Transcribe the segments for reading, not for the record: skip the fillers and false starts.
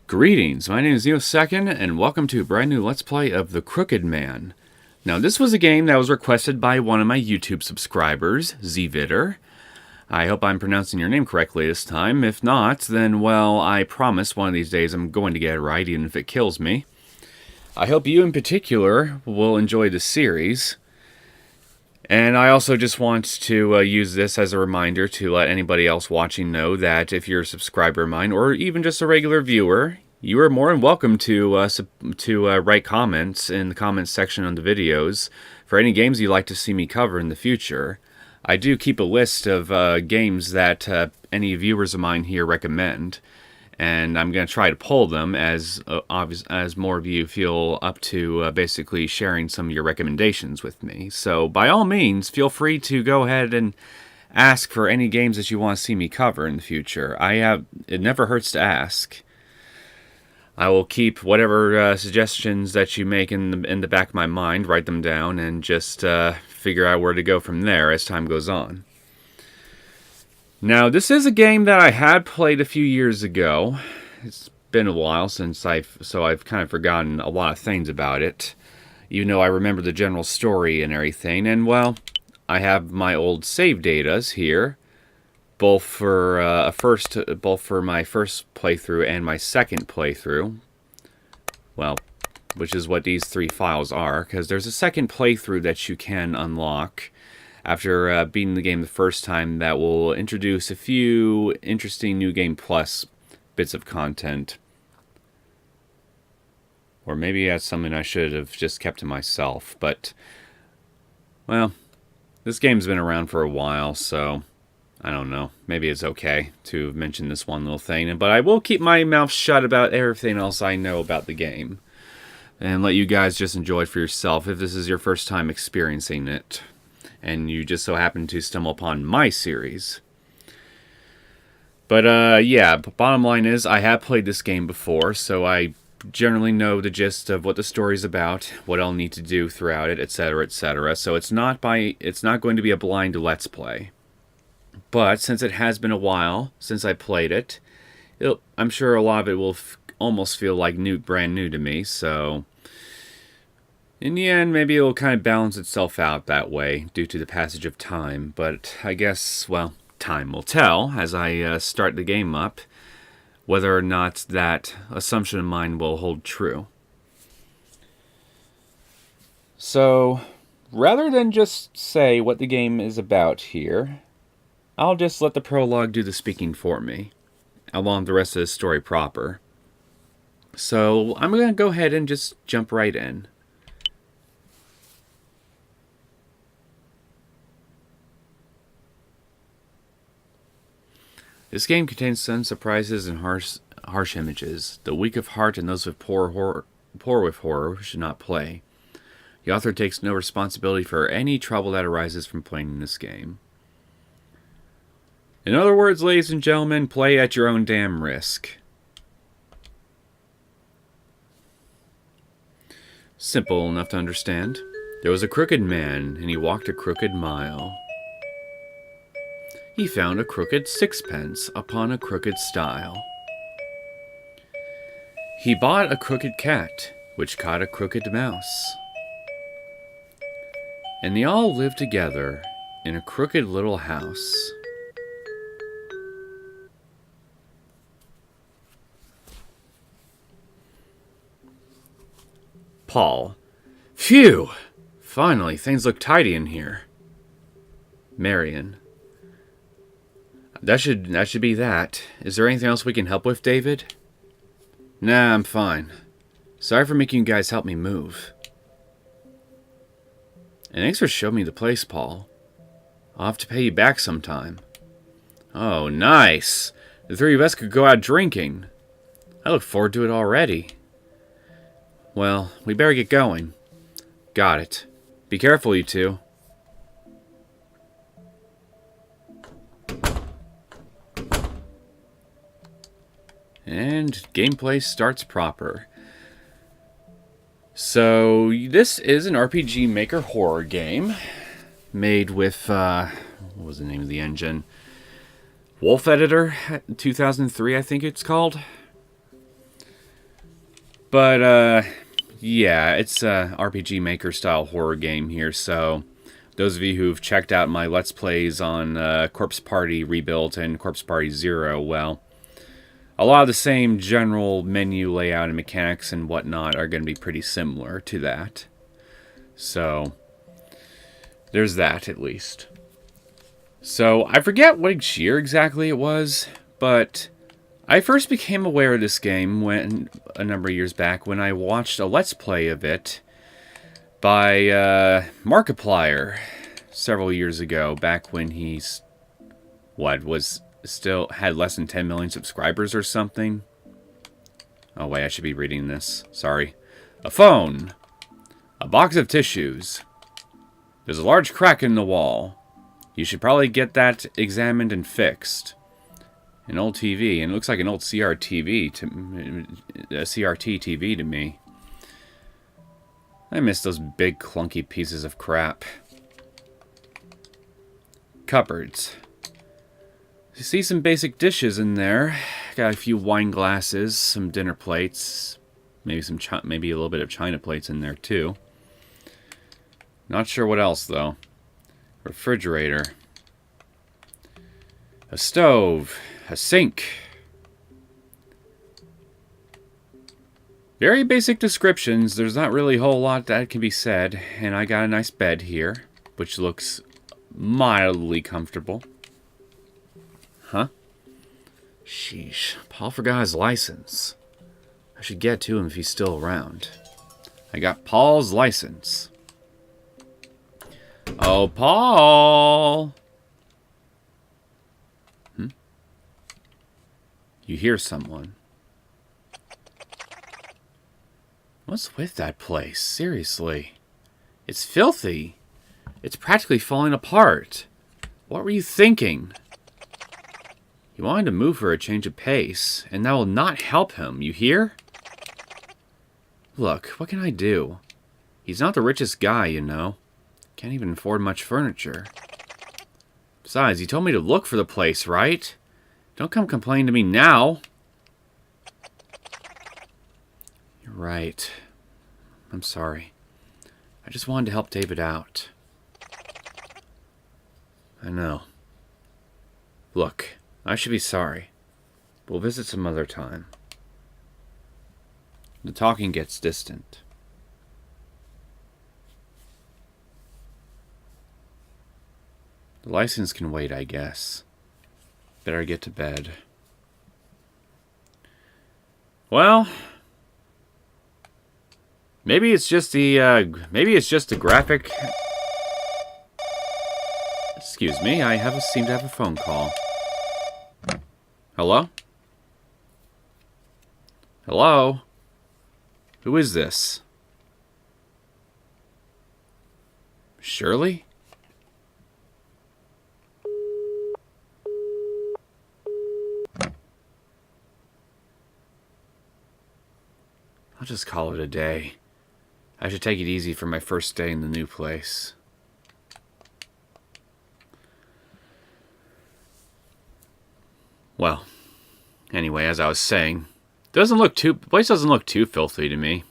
Greetings, my name is Neosekken, and welcome to a brand new Let's Play of The Crooked Man. Now, this was a game that was requested by one of my YouTube subscribers, Zvidder. I hope I'm pronouncing your name correctly this time. If not, then, well, I promise one of these days I'm going to get it right, even if it kills me. I hope you in particular will enjoy the series. And I also just want to use this as a reminder to let anybody else watching know that if you're a subscriber of mine, or even just a regular viewer, you are more than welcome to write comments in the comments section on the videos for any games you'd like to see me cover in the future. I do keep a list of games that any viewers of mine here recommend, and I'm going to try to pull them as more of you feel up to basically sharing some of your recommendations with me. So by all means, feel free to go ahead and ask for any games that you want to see me cover in the future. It never hurts to ask. I will keep whatever suggestions that you make in the back of my mind, write them down, and just figure out where to go from there as time goes on. Now, this is a game that I had played a few years ago. It's been a while since so I've kind of forgotten a lot of things about it, even though I remember the general story and everything. And, well, I have my old save datas here, both for my first playthrough and my second playthrough. Well, which is what these three files are, because there's a second playthrough that you can unlock after beating the game the first time that will introduce a few interesting New Game Plus bits of content. Or maybe that's something I should have just kept to myself, but, well, this game's been around for a while, so I don't know. Maybe it's okay to mention this one little thing, but I will keep my mouth shut about everything else I know about the game, and let you guys just enjoy it for yourself if this is your first time experiencing it, and you just so happen to stumble upon my series. But, yeah, bottom line is, I have played this game before, so I generally know the gist of what the story's about, what I'll need to do throughout it, etc., etc. So it's not going to be a blind Let's Play. But since it has been a while since I played it, I'm sure a lot of it will almost feel like brand new to me, so in the end, maybe it'll kind of balance itself out that way due to the passage of time. But I guess, well, time will tell as I start the game up whether or not that assumption of mine will hold true. So, rather than just say what the game is about here, I'll just let the prologue do the speaking for me, along with the rest of the story proper. So, I'm going to go ahead and just jump right in. This game contains sudden surprises and harsh images. The weak of heart and those with poor with horror should not play. The author takes no responsibility for any trouble that arises from playing this game. In other words, ladies and gentlemen, play at your own damn risk. Simple enough to understand. There was a crooked man, and he walked a crooked mile. He found a crooked sixpence upon a crooked stile. He bought a crooked cat, which caught a crooked mouse. And they all lived together in a crooked little house. Paul. Phew! Finally, things look tidy in here. Marion. That should be that. Is there anything else we can help with, David? Nah, I'm fine. Sorry for making you guys help me move. And thanks for showing me the place, Paul. I'll have to pay you back sometime. Oh, nice! The three of us could go out drinking. I look forward to it already. Well, we better get going. Got it. Be careful, you two. And gameplay starts proper. So, this is an RPG Maker horror game made with, what was the name of the engine? Wolf Editor 2003, I think it's called. But, yeah, it's a RPG Maker style horror game here, so those of you who've checked out my Let's Plays on Corpse Party Rebuilt and Corpse Party Zero, well, a lot of the same general menu layout and mechanics and whatnot are going to be pretty similar to that. So, there's that at least. So, I forget which year exactly it was, but I first became aware of this game when a number of years back when I watched a Let's Play of it by Markiplier several years ago, back when he's, still had less than 10 million subscribers or something. Oh wait, I should be reading this. Sorry. A phone. A box of tissues. There's a large crack in the wall. You should probably get that examined and fixed. An old TV, and it looks like an old CRT TV to me. I miss those big clunky pieces of crap. Cupboards. You see some basic dishes in there. Got a few wine glasses, some dinner plates, maybe a little bit of china plates in there too. Not sure what else though. Refrigerator. A stove. A sink. Very basic descriptions. There's not really a whole lot that can be said. And I got a nice bed here, which looks mildly comfortable. Huh? Sheesh. Paul forgot his license. I should get to him if he's still around. I got Paul's license. Oh, Paul! You hear someone. What's with that place? Seriously. It's filthy. It's practically falling apart. What were you thinking? He wanted to move for a change of pace, and that will not help him, you hear? Look, what can I do? He's not the richest guy, you know. Can't even afford much furniture. Besides, he told me to look for the place, right? Don't come complain to me now. You're right. I'm sorry. I just wanted to help David out. I know. Look, I should be sorry. We'll visit some other time. The talking gets distant. The license can wait, I guess. Better get to bed. Well, maybe it's just the graphic. Excuse me, I seem to have a phone call. Hello? Hello? Who is this? Shirley? I'll just call it a day. I should take it easy for my first day in the new place. Well, anyway, as I was saying, the place doesn't look too filthy to me.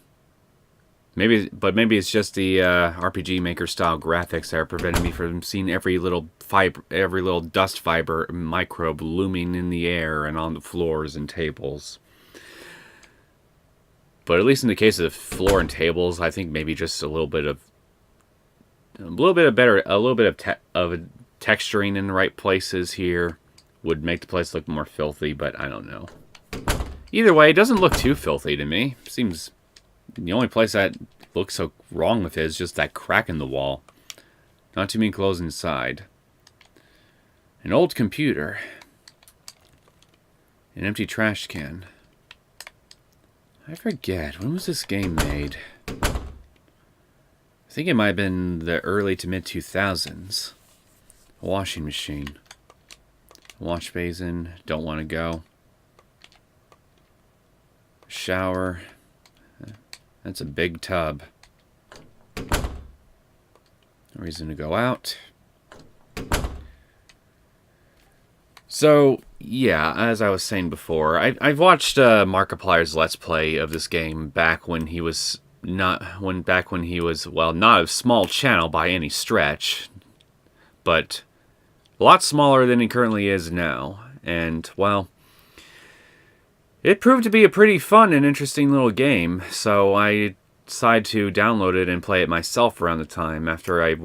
Maybe it's just the RPG Maker style graphics that are preventing me from seeing every little dust fiber microbe looming in the air and on the floors and tables. But at least in the case of the floor and tables, I think maybe just a little bit of texturing in the right places here would make the place look more filthy, but I don't know. Either way, it doesn't look too filthy to me. Seems the only place that looks so wrong with it is just that crack in the wall. Not too many clothes inside. An old computer. An empty trash can. I forget, when was this game made? I think it might have been the early to mid 2000s. A washing machine. A wash basin, don't want to go. A shower. That's a big tub. No reason to go out. So, yeah, as I was saying before, I've watched Markiplier's Let's Play of this game back when he was well, not a small channel by any stretch, but a lot smaller than he currently is now. And, well, it proved to be a pretty fun and interesting little game, so I decided to download it and play it myself around the time after I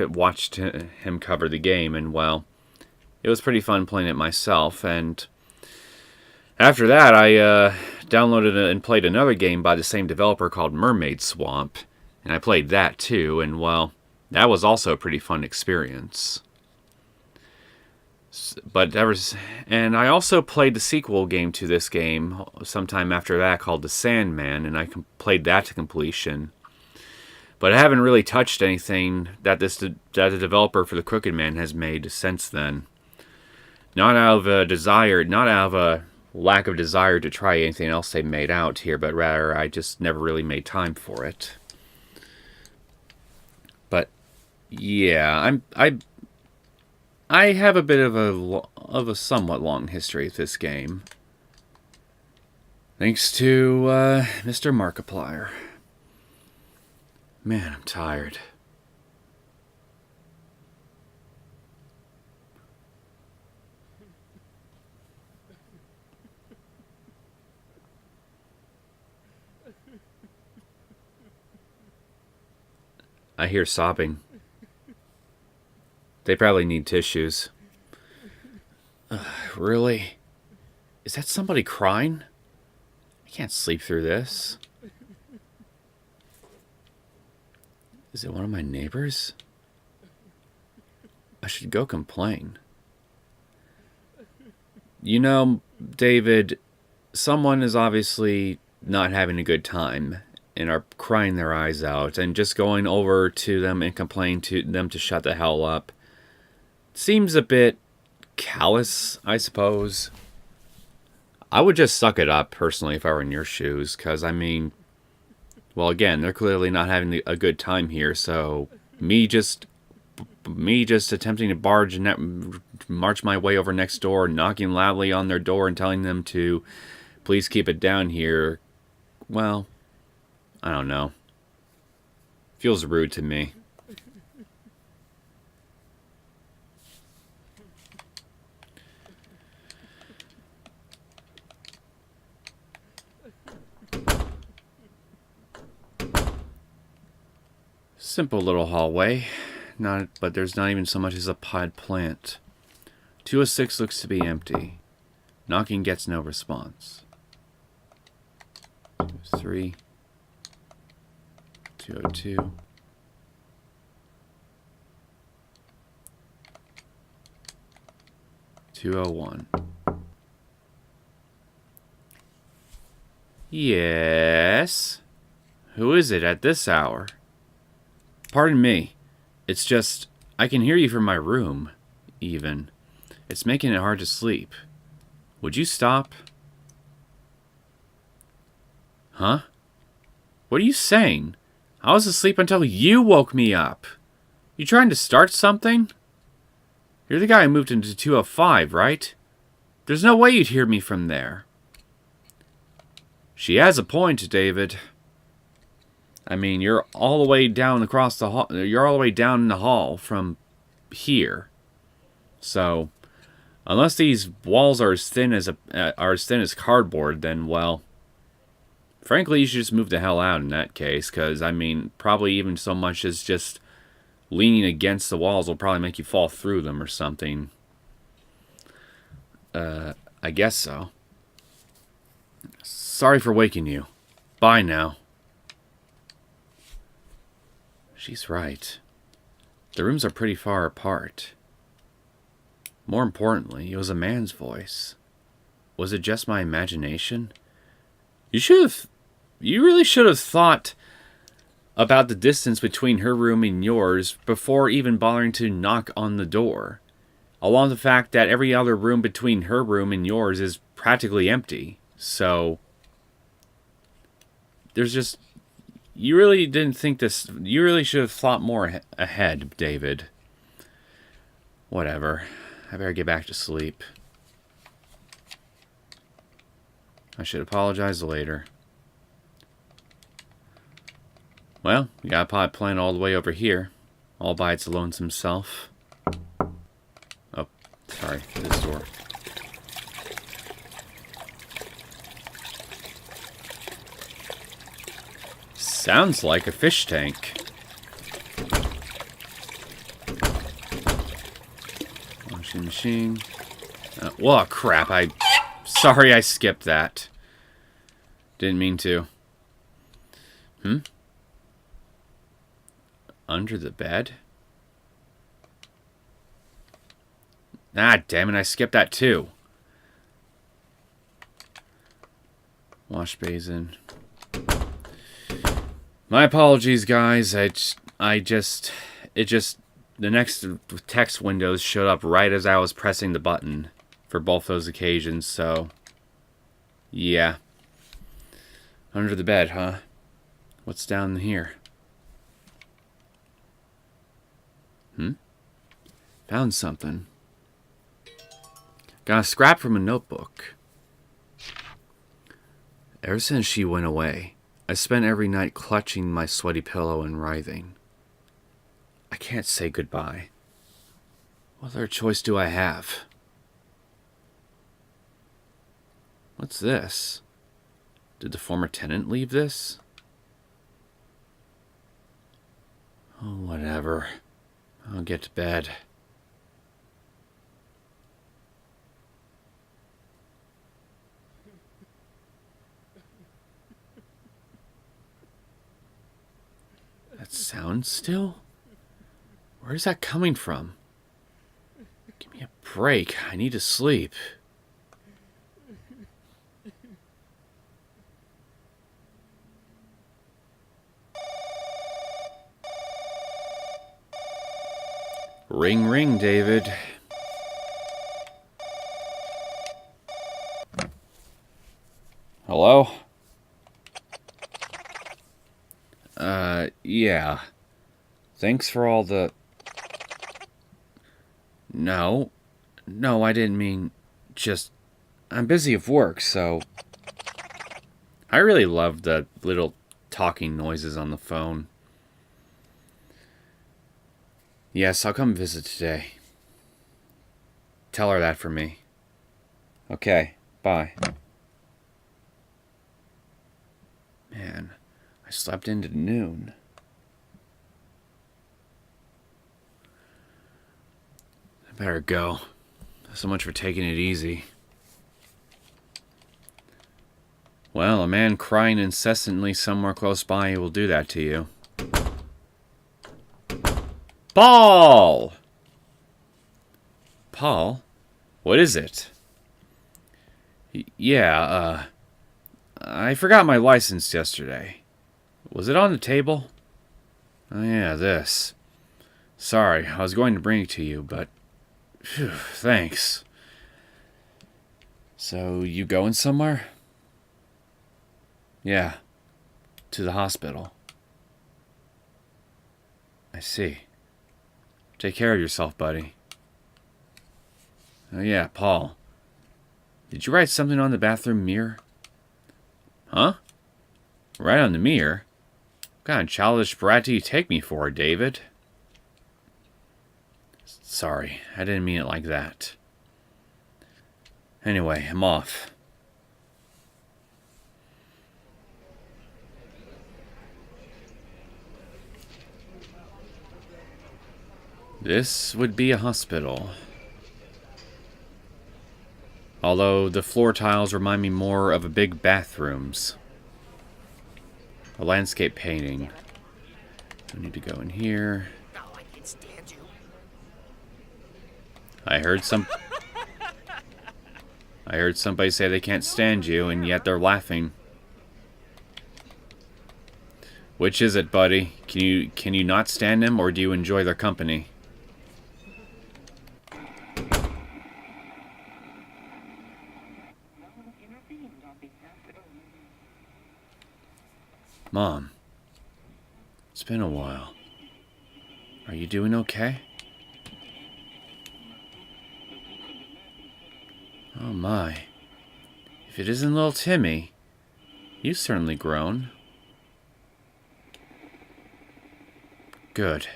watched him cover the game, and, well, it was pretty fun playing it myself. And after that, I downloaded and played another game by the same developer called Mermaid Swamp, and I played that too, and, well, that was also a pretty fun experience. And I also played the sequel game to this game sometime after that called The Sandman, and I played that to completion. But I haven't really touched anything that the developer for the Crooked Man has made since then. Not out of a lack of desire to try anything else they've made out here, but rather I just never really made time for it. But yeah, I have a bit of a somewhat long history with this game, thanks to Mr. Markiplier. Man, I'm tired. I hear sobbing. They probably need tissues. Really? Is that somebody crying? I can't sleep through this. Is it one of my neighbors? I should go complain. You know, David, someone is obviously not having a good time and are crying their eyes out, and just going over to them and complaining to them to shut the hell up seems a bit callous, I suppose. I would just suck it up, personally, if I were in your shoes, because, I mean, well, again, they're clearly not having a good time here, so me just attempting to march my way over next door, knocking loudly on their door and telling them to please keep it down here, well, I don't know. Feels rude to me. Simple little hallway, but there's not even so much as a potted plant. 206 looks to be empty. Knocking gets no response. 203. 202. 201. Yes? Who is it at this hour? Pardon me. It's just, I can hear you from my room, even. It's making it hard to sleep. Would you stop? Huh? What are you saying? I was asleep until you woke me up. You trying to start something? You're the guy who moved into 205, right? There's no way you'd hear me from there. She has a point, David. I mean, you're all the way down across the hall. You're all the way down in the hall from here. So, unless these walls are as thin as cardboard, then, well, frankly, you should just move the hell out in that case. Because, I mean, probably even so much as just leaning against the walls will probably make you fall through them or something. I guess so. Sorry for waking you. Bye now. She's right. The rooms are pretty far apart. More importantly, it was a man's voice. Was it just my imagination? You really should have thought about the distance between her room and yours before even bothering to knock on the door. Along the fact that every other room between her room and yours is practically empty. So, there's just... You really didn't think this... You really should have thought more ahead, David. Whatever. I better get back to sleep. I should apologize later. Well, we got a pot plant all the way over here, all by its lonesome self. Oh, sorry, this door. Sounds like a fish tank. Washing machine. Whoa, crap, sorry I skipped that. Didn't mean to. Under the bed? Ah, damn it, I skipped that too. Wash basin. My apologies, guys. The next text windows showed up right as I was pressing the button for both those occasions, so yeah. Under the bed, huh? What's down here? Found something. Got a scrap from a notebook. Ever since she went away, I spent every night clutching my sweaty pillow and writhing. I can't say goodbye. What other choice do I have? What's this? Did the former tenant leave this? Oh, whatever. I'll get to bed. That sound still? Where is that coming from? Give me a break. I need to sleep. Ring, ring, David. Hello? Yeah. Thanks for all the... No, I didn't mean... Just... I'm busy at work, so... I really love the little talking noises on the phone. Yes, I'll come visit today. Tell her that for me. Okay, bye. Man, I slept into noon. I better go. So much for taking it easy. Well, a man crying incessantly somewhere close by will do that to you. Paul! Paul? What is it? Yeah, I forgot my license yesterday. Was it on the table? Oh yeah, this. Sorry, I was going to bring it to you, but... Phew, thanks. So, you going somewhere? Yeah. To the hospital. I see. Take care of yourself, buddy. Oh yeah, Paul. Did you write something on the bathroom mirror? Huh? Right on the mirror? What kind of childish brat do you take me for, David? Sorry, I didn't mean it like that. Anyway, I'm off. This would be a hospital. Although the floor tiles remind me more of a big bathrooms. A landscape painting. I need to go in here. I heard somebody say they can't stand you, and yet they're laughing. Which is it, buddy? Can you not stand them, or do you enjoy their company? Mom, it's been a while. Are you doing okay? Oh my. If it isn't little Timmy, you've certainly grown. Good.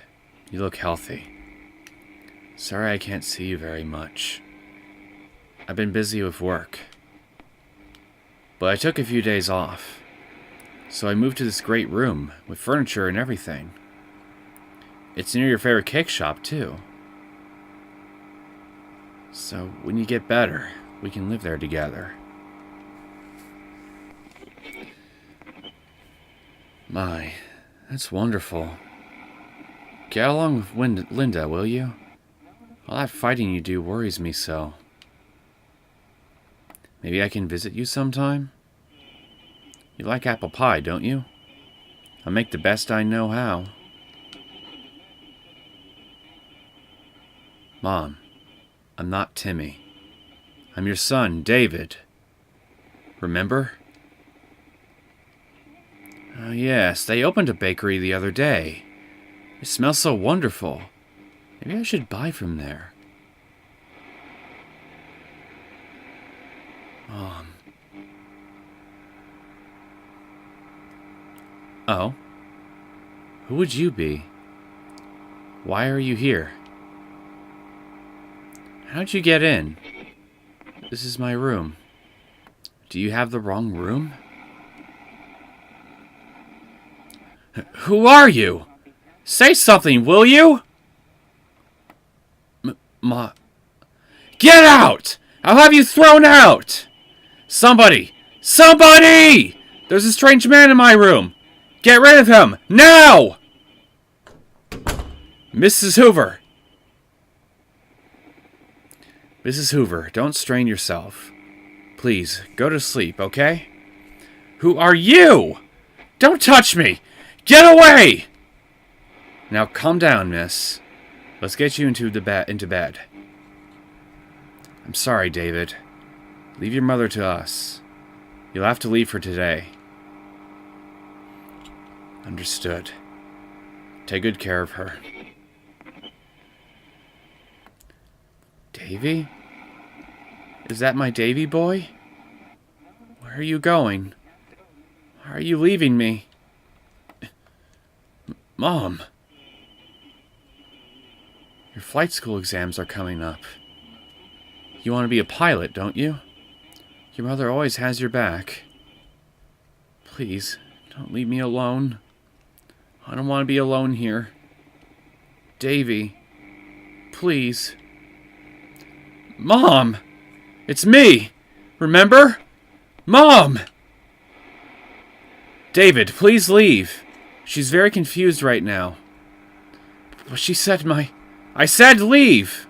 You look healthy. Sorry I can't see you very much. I've been busy with work. But I took a few days off. So I moved to this great room with furniture and everything. It's near your favorite cake shop, too. So when you get better, we can live there together. My, that's wonderful. Get along with Linda, will you? All that fighting you do worries me so. Maybe I can visit you sometime? You like apple pie, don't you? I'll make the best I know how. Mom, I'm not Timmy. I'm your son, David. Remember? Oh, yes, they opened a bakery the other day. It smells so wonderful. Maybe I should buy from there. Mom. Oh? Who would you be? Why are you here? How'd you get in? This is my room. Do you have the wrong room? Who are you? Say something, will you? Ma... Get out! I'll have you thrown out! Somebody! Somebody! There's a strange man in my room! Get rid of him! Now! Mrs. Hoover! Mrs. Hoover, don't strain yourself. Please, go to sleep, okay? Who are you? Don't touch me! Get away! Now calm down, miss. Let's get you into bed. I'm sorry, David. Leave your mother to us. You'll have to leave for today. Understood. Take good care of her. Davy? Is that my Davy boy? Where are you going? Why are you leaving me? Mom! Your flight school exams are coming up. You want to be a pilot, don't you? Your mother always has your back. Please, don't leave me alone. I don't want to be alone here. Davy, please. Mom! It's me! Remember? Mom! David, please leave. She's very confused right now. But she said I said leave!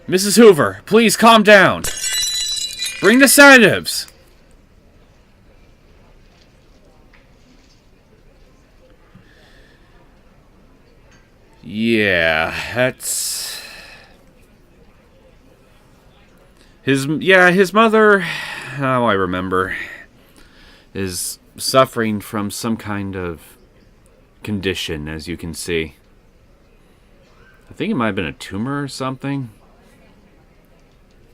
Mrs. Hoover, please calm down. Bring the sedatives. Yeah, that's... His mother, oh, I remember, is suffering from some kind of condition, as you can see. I think it might have been a tumor or something.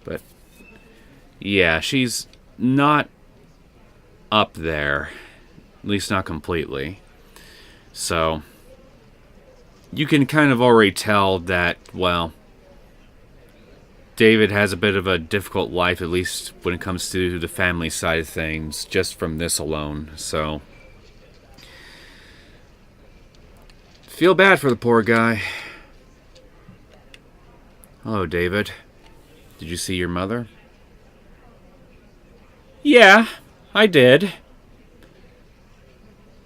But, yeah, she's not up there. At least not completely. So, you can kind of already tell that, well, David has a bit of a difficult life, at least when it comes to the family side of things, just from this alone. So, feel bad for the poor guy. Hello, David. Did you see your mother? Yeah, I did.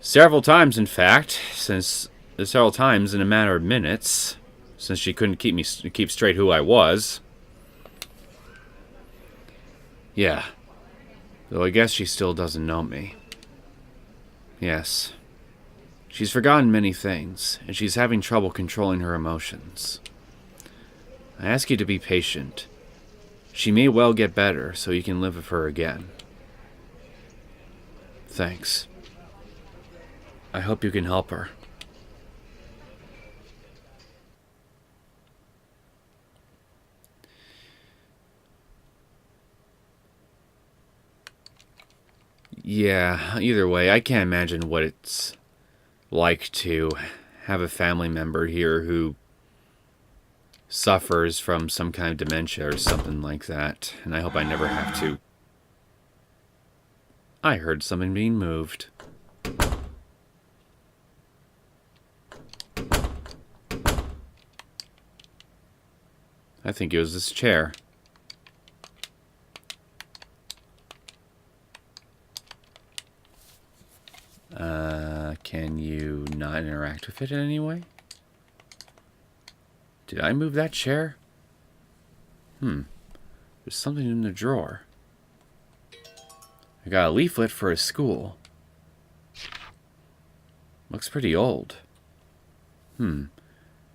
Several times, in fact, several times in a matter of minutes, since she couldn't keep straight who I was. Yeah, though I guess she still doesn't know me. Yes, she's forgotten many things, and she's having trouble controlling her emotions. I ask you to be patient. She may well get better, so you can live with her again. Thanks. I hope you can help her. Yeah, either way, I can't imagine what it's like to have a family member here who suffers from some kind of dementia or something like that, and I hope I never have to. I heard something being moved. I think it was this chair. Can you not interact with it in any way? Did I move that chair? There's something in the drawer. I got a leaflet for a school. Looks pretty old.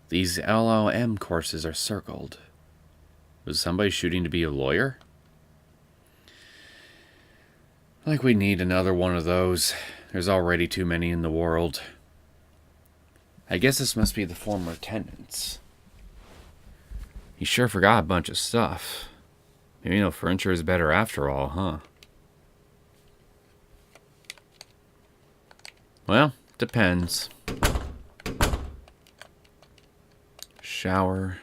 These LLM courses are circled. Was somebody shooting to be a lawyer? Like we need another one of those. There's already too many in the world. I guess this must be the former tenants. He sure forgot a bunch of stuff. Maybe no furniture is better after all, huh? Well, depends. Shower.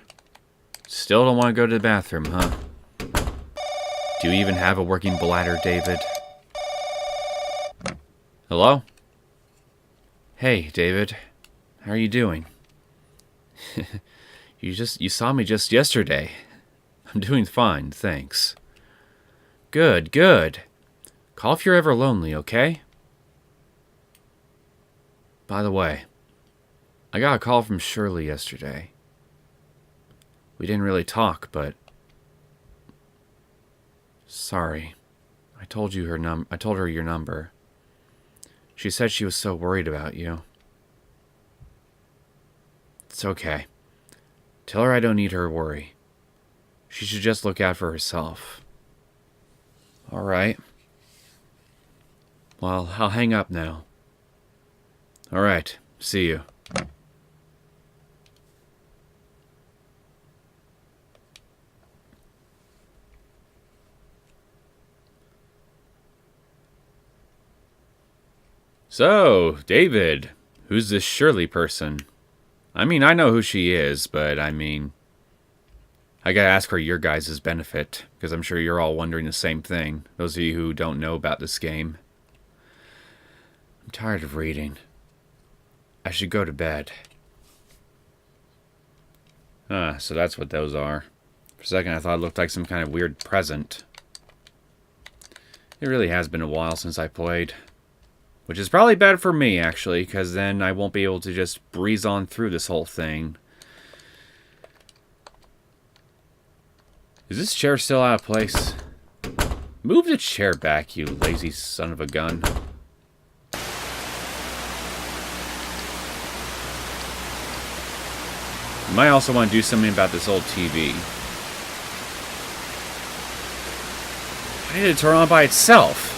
Still don't want to go to the bathroom, huh? Do you even have a working bladder, David? Hello? Hey, David. How are you doing? You saw me just yesterday. I'm doing fine, thanks. Good, good. Call if you're ever lonely, okay? By the way, I got a call from Shirley yesterday. We didn't really talk, but sorry. I told her your number. She said she was so worried about you. It's okay. Tell her I don't need her worry. She should just look out for herself. All right. Well, I'll hang up now. All right. See you. So, David, who's this Shirley person? I mean, I know who she is, but I gotta ask for your guys' benefit, because I'm sure you're all wondering the same thing, those of you who don't know about this game. I'm tired of reading. I should go to bed. So that's what those are. For a second, I thought it looked like some kind of weird present. It really has been a while since I played. Which is probably bad for me, actually, because then I won't be able to just breeze on through this whole thing. Is this chair still out of place? Move the chair back, you lazy son of a gun. You might also want to do something about this old TV. Why did it turn on by itself?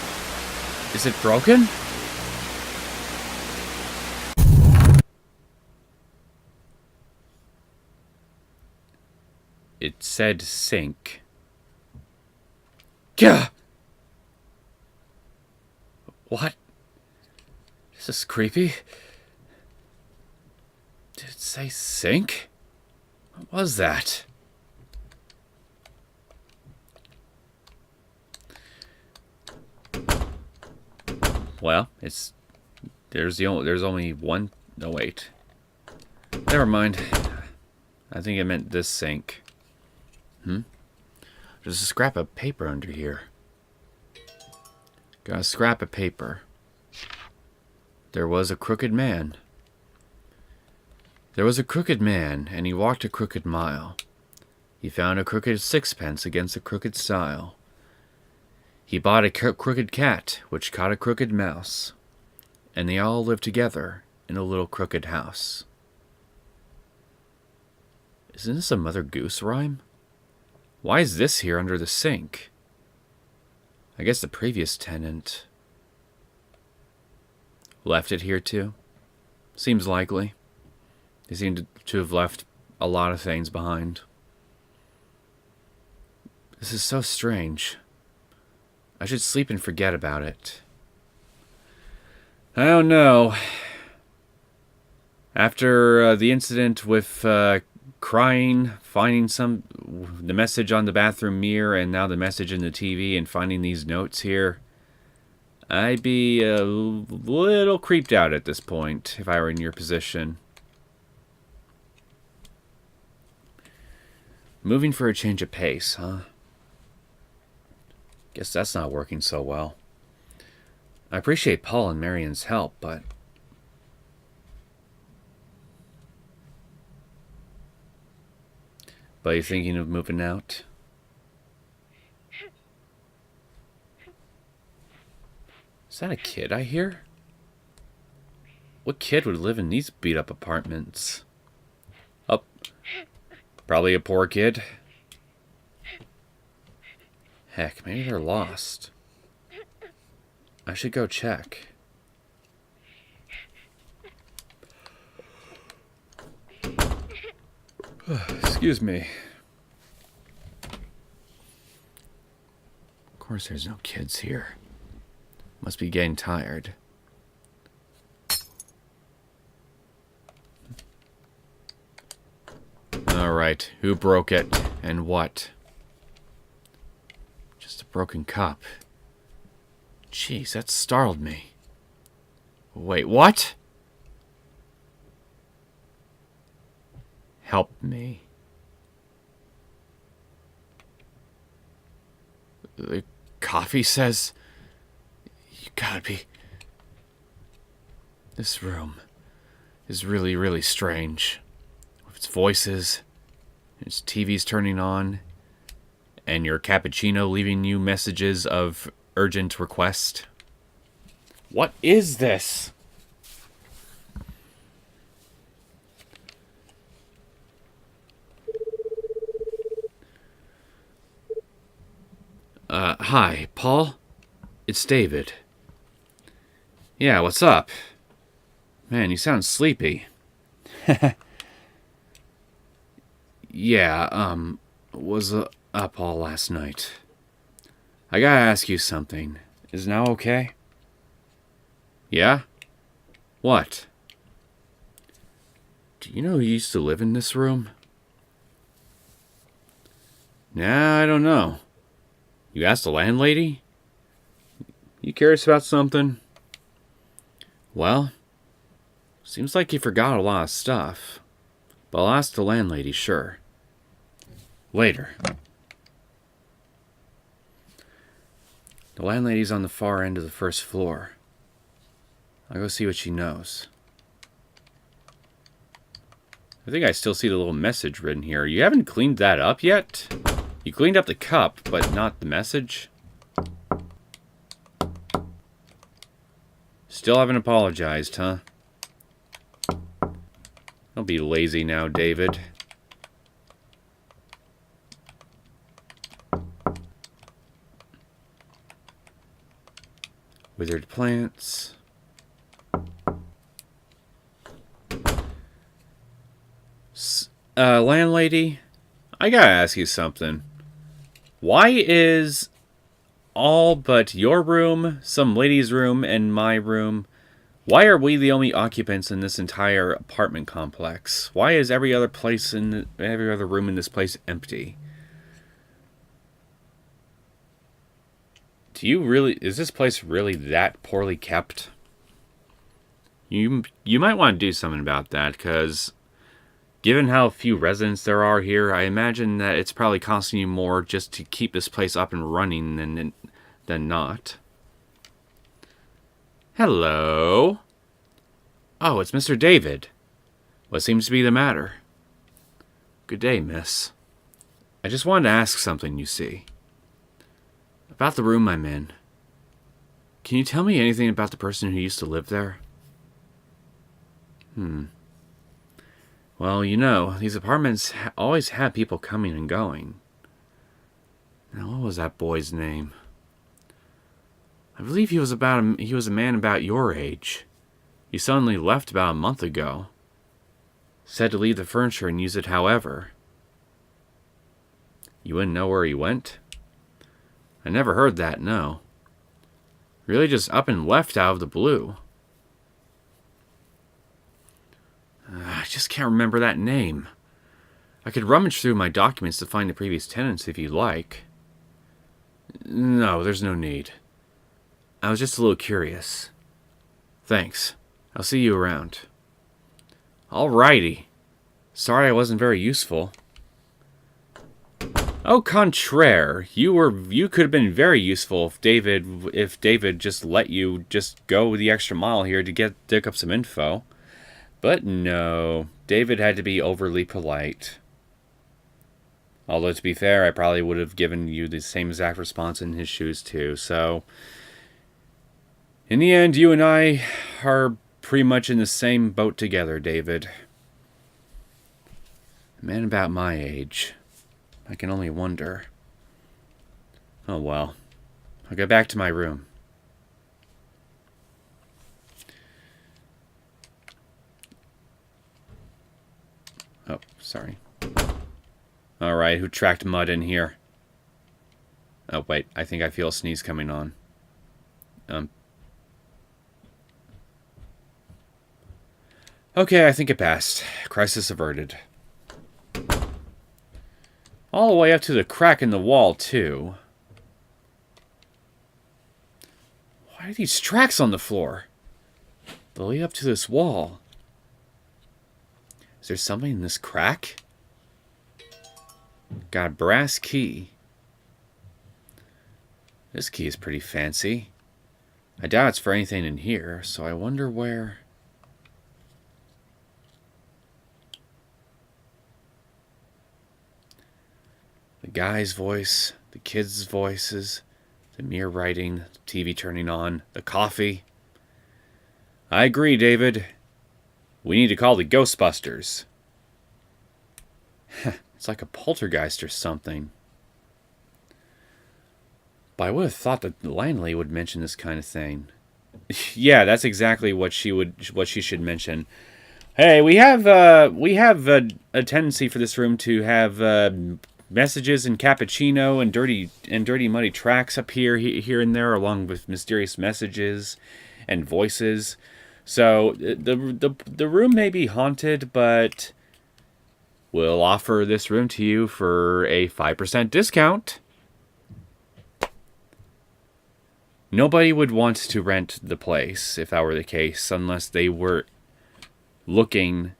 Is it broken? It said sink. Gah! What? This is creepy. Did it say sink? What was that? Well, there's only one. No, wait. Never mind. I think it meant this sink. There's a scrap of paper under here. Got a scrap of paper. There was a crooked man. There was a crooked man, and he walked a crooked mile. He found a crooked sixpence against a crooked stile. He bought a crooked cat, which caught a crooked mouse. And they all lived together in a little crooked house. Isn't this a Mother Goose rhyme? Why is this here under the sink? I guess the previous tenant left it here too. Seems likely. They seem to have left a lot of things behind. This is so strange. I should sleep and forget about it. I don't know. After the incident with crying, finding the message on the bathroom mirror, and now the message in the TV, and finding these notes here, I'd be a little creeped out at this point if I were in your position. Moving for a change of pace, huh? Guess that's not working so well. I appreciate Paul and Marion's help, but... But you thinking of moving out? Is that a kid I hear? What kid would live in these beat-up apartments? Oh, probably a poor kid. Heck, maybe they're lost. I should go check. Excuse me. Of course there's no kids here. Must be getting tired. Alright, who broke it, and what? Just a broken cup. Jeez, that startled me. Wait, what? Help me. The coffee says... You gotta be... This room is really, really strange. With its voices, its TV's turning on, and your cappuccino leaving you messages of urgent request. What is this? Hi, Paul? It's David. Yeah, what's up? Man, you sound sleepy. Yeah, was up all last night. I gotta ask you something. Is now okay? Yeah? What? Do you know who used to live in this room? Nah, I don't know. You asked the landlady? You curious about something? Well, seems like you forgot a lot of stuff. But I'll ask the landlady, sure. Later. The landlady's on the far end of the first floor. I'll go see what she knows. I think I still see the little message written here. You haven't cleaned that up yet? You cleaned up the cup, but not the message? Still haven't apologized, huh? Don't be lazy now, David. Withered plants. Landlady, I gotta ask you something. Why is all but your room, some lady's room, and my room, why are we the only occupants in this entire apartment complex? Why is every other room in this place empty? Is this place really that poorly kept? You might want to do something about that, because given how few residents there are here, I imagine that it's probably costing you more just to keep this place up and running than not. Hello? Oh, it's Mr. David. What seems to be the matter? Good day, miss. I just wanted to ask something, you see. About the room I'm in. Can you tell me anything about the person who used to live there? Well, you know, these apartments always have people coming and going. Now, what was that boy's name? I believe he was a man about your age. He suddenly left about a month ago. Said to leave the furniture and use it however. You wouldn't know where he went? I never heard that, no. Really just up and left out of the blue. I just can't remember that name. I could rummage through my documents to find the previous tenants if you'd like. No, there's no need. I was just a little curious. Thanks. I'll see you around. Alrighty. Sorry I wasn't very useful. Au contraire, you could have been very useful if David just let you just go the extra mile here to dig up some info. But no, David had to be overly polite. Although to be fair, I probably would have given you the same exact response in his shoes too. So in the end, you and I are pretty much in the same boat together, David. A man about my age. I can only wonder. Oh well. I'll go back to my room. Oh, sorry. Alright, who tracked mud in here? Oh, wait. I think I feel a sneeze coming on. Okay, I think it passed. Crisis averted. All the way up to the crack in the wall, too. Why are these tracks on the floor? They lead up to this wall. Is there something in this crack? Got a brass key. This key is pretty fancy. I doubt it's for anything in here, so I wonder where... The guy's voice, the kids' voices, the mirror writing, the TV turning on, the coffee. I agree, David. We need to call the Ghostbusters. It's like a poltergeist or something. But I would have thought that the landlady would mention this kind of thing. Yeah, that's exactly what she should mention. Hey, we have a tendency for this room to have messages and cappuccino and dirty muddy tracks up here and there, along with mysterious messages and voices. So the room may be haunted, but we'll offer this room to you for a 5% discount. Nobody would want to rent the place if that were the case, unless they were looking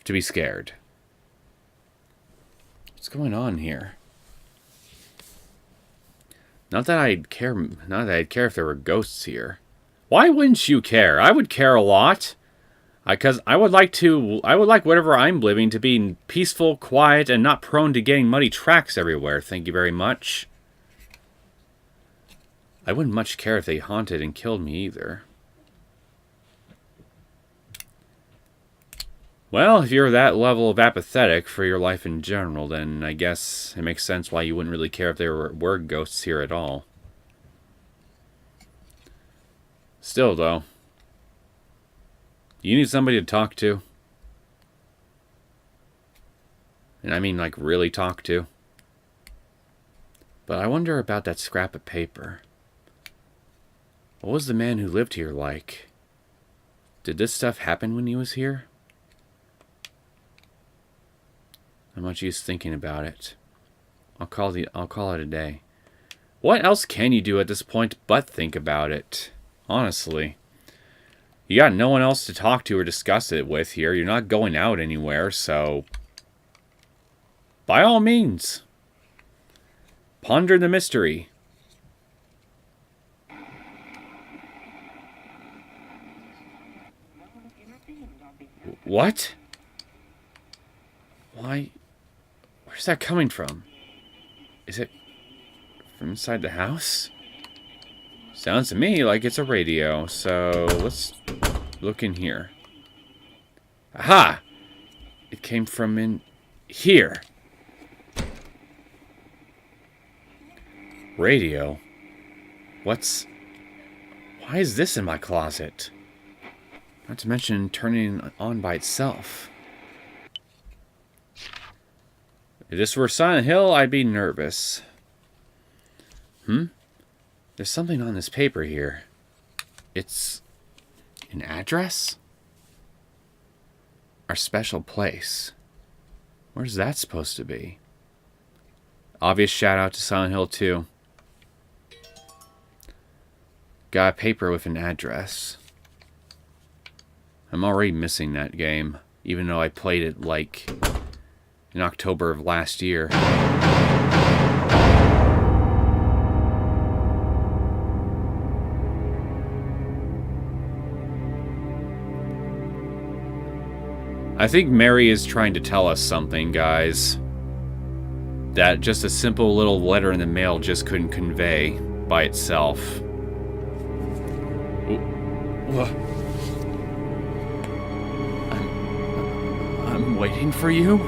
to be scared. What's going on here? Not that I'd care if there were ghosts here. Why wouldn't you care? I would care a lot. Because I would like whatever I'm living to be peaceful, quiet, and not prone to getting muddy tracks everywhere. Thank you very much. I wouldn't much care if they haunted and killed me either. Well, if you're that level of apathetic for your life in general, then I guess it makes sense why you wouldn't really care if there were ghosts here at all. Still, though, you need somebody to talk to. And I mean, like, really talk to. But I wonder about that scrap of paper. What was the man who lived here like? Did this stuff happen when he was here? Not much use thinking about it. I'll call it a day. What else can you do at this point but think about it? Honestly. You got no one else to talk to or discuss it with here. You're not going out anywhere, so... by all means. Ponder the mystery. What? Why? Where's that coming from? Is it from inside the house? Sounds to me like it's a radio, so let's look in here. Aha! It came from in here. Radio? Why is this in my closet? Not to mention turning on by itself. If this were Silent Hill, I'd be nervous. There's something on this paper here. It's an address? Our special place. Where's that supposed to be? Obvious shout out to Silent Hill 2. Got a paper with an address. I'm already missing that game, even though I played it like in October of last year. I think Mary is trying to tell us something, guys. That just a simple little letter in the mail just couldn't convey by itself. I'm waiting for you?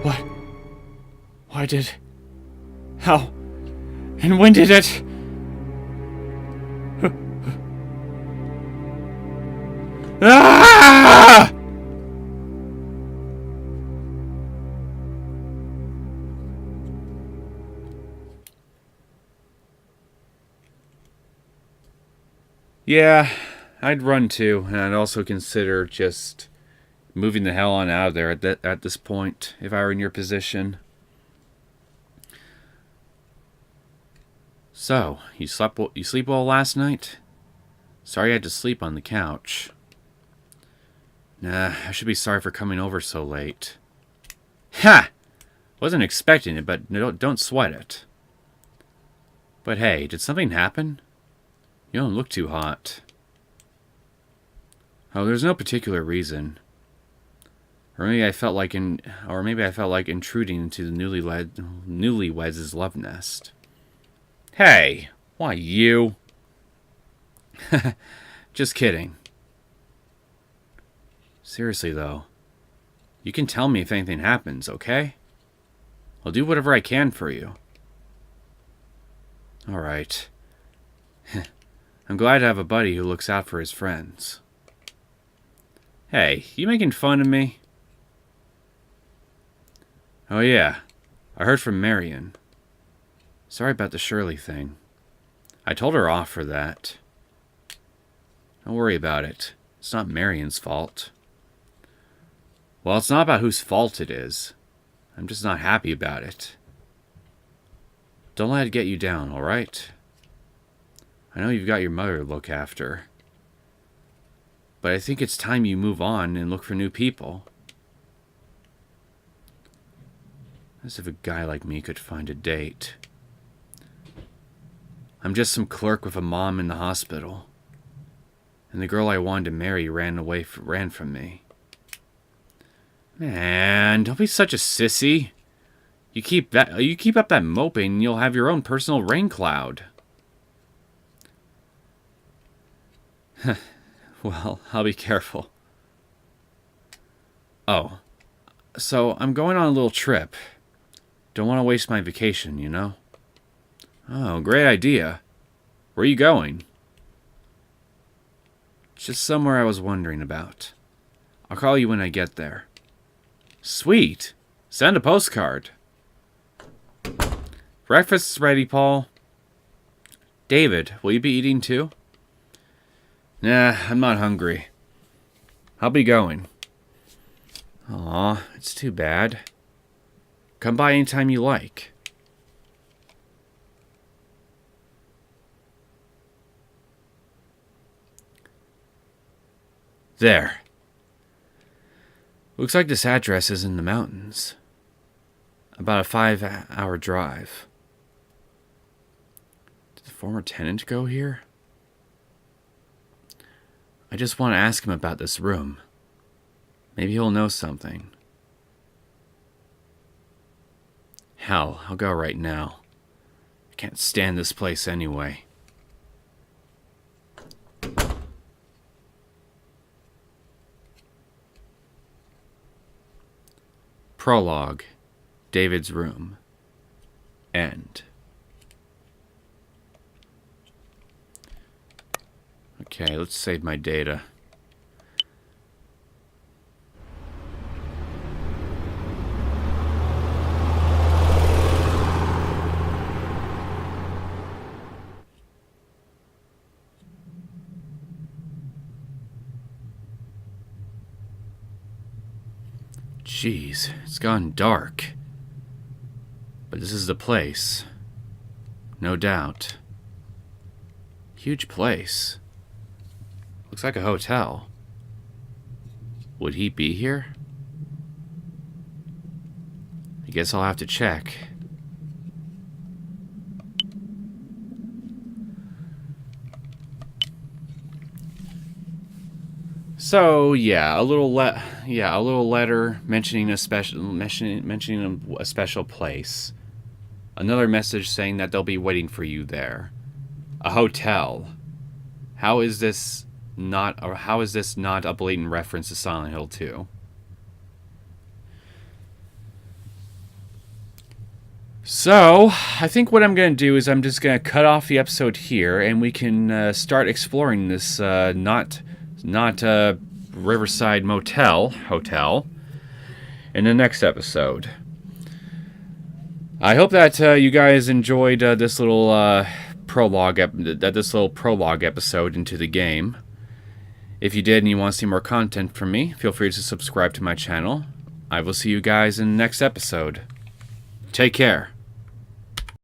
What? Why did... How? And when did it... Ah! Yeah, I'd run too, and I'd also consider just moving the hell on out of there at this point, if I were in your position. So, you sleep well last night? Sorry I had to sleep on the couch. Nah, I should be sorry for coming over so late. Ha! Wasn't expecting it, but don't sweat it. But hey, did something happen? You don't look too hot. Oh, there's no particular reason. Or maybe I felt like intruding into the newlyweds' love nest. Hey, why you? Just kidding. Seriously though, you can tell me if anything happens, okay? I'll do whatever I can for you. All right. I'm glad to have a buddy who looks out for his friends. Hey, you making fun of me? Oh yeah, I heard from Marion. Sorry about the Shirley thing. I told her off for that. Don't worry about it. It's not Marion's fault. Well, it's not about whose fault it is. I'm just not happy about it. Don't let it get you down, alright? I know you've got your mother to look after. But I think it's time you move on and look for new people. As if a guy like me could find a date. I'm just some clerk with a mom in the hospital. And the girl I wanted to marry ran from me. Man, don't be such a sissy. You keep up that moping and you'll have your own personal rain cloud. Well, I'll be careful. Oh, so I'm going on a little trip. Don't want to waste my vacation, you know? Oh, great idea. Where are you going? Just somewhere I was wondering about. I'll call you when I get there. Sweet. Send a postcard. Breakfast's ready, Paul. David, will you be eating too? Nah, I'm not hungry. I'll be going. Aw, it's too bad. Come by anytime you like. There. Looks like this address is in the mountains. About a 5-hour drive. Did the former tenant go here? I just want to ask him about this room. Maybe he'll know something. Hell, I'll go right now. I can't stand this place anyway. Prologue. David's room. End. Okay, let's save my data. Jeez, it's gone dark. But this is the place. No doubt. Huge place. Looks like a hotel. Would he be here? I guess I'll have to check. So yeah, a little letter mentioning a special place. Another message saying that they'll be waiting for you there. A hotel. How is this not a blatant reference to Silent Hill 2? So, I think what I'm going to do is I'm just going to cut off the episode here, and we can start exploring this not Riverside Hotel in the next episode. I hope that you guys enjoyed this little prologue episode into the game. If you did and you want to see more content from me, feel free to subscribe to my channel. I will see you guys in the next episode. Take care.